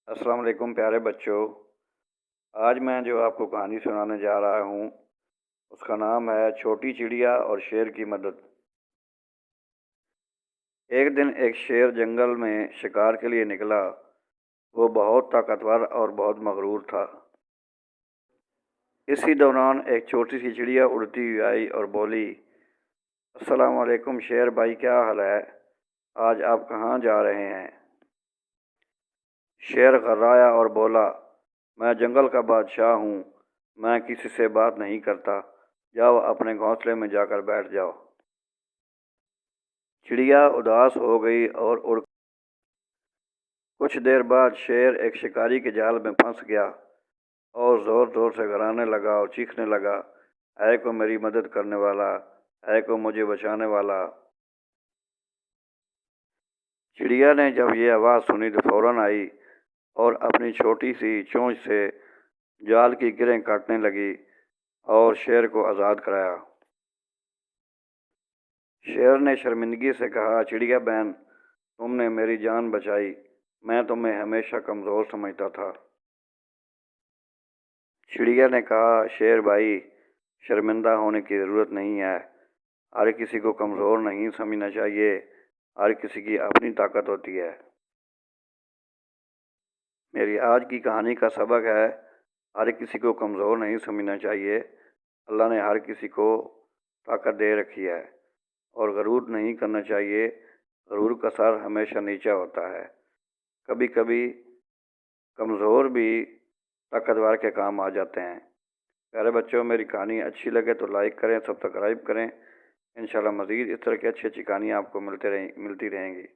अस्सलाम वालेकुम प्यारे बच्चों। आज मैं जो आपको कहानी सुनाने जा रहा हूँ उसका नाम है छोटी चिड़िया और शेर की मदद। एक दिन एक शेर जंगल में शिकार के लिए निकला। वो बहुत ताकतवर और बहुत मगरूर था। इसी दौरान एक छोटी सी चिड़िया उड़ती हुई आई और बोली, अस्सलाम वालेकुम शेर भाई, क्या हाल है? आज आप कहाँ जा रहे हैं? शेर घबराया और बोला, मैं जंगल का बादशाह हूँ, मैं किसी से बात नहीं करता। जाओ अपने घोंसले में जाकर बैठ जाओ। चिड़िया उदास हो गई और उड़। कुछ देर बाद शेर एक शिकारी के जाल में फंस गया और ज़ोर ज़ोर से गराने लगा और चीखने लगा, है को मेरी मदद करने वाला, है को मुझे बचाने वाला। चिड़िया ने जब ये आवाज़ सुनी तो फौरन आई और अपनी छोटी सी चोंच से जाल की गिरें काटने लगी और शेर को आज़ाद कराया। शेर ने शर्मिंदगी से कहा, चिड़िया बहन, तुमने मेरी जान बचाई, मैं तुम्हें हमेशा कमज़ोर समझता था। चिड़िया ने कहा, शेर भाई, शर्मिंदा होने की ज़रूरत नहीं है। हर किसी को कमज़ोर नहीं समझना चाहिए, हर किसी की अपनी ताकत होती है। मेरी आज की कहानी का सबक है, हर किसी को कमज़ोर नहीं समझना चाहिए। अल्लाह ने हर किसी को ताकत दे रखी है और गरूर नहीं करना चाहिए। गरूर का सर हमेशा नीचा होता है। कभी कभी कमज़ोर भी ताकतवर के काम आ जाते हैं। प्यारे बच्चों, मेरी कहानी अच्छी लगे तो लाइक करें, सब्सक्राइब करें। इंशाल्लाह मज़ीद इस तरह की अच्छी अच्छी कहानियाँ आपको मिलती रहेंगी।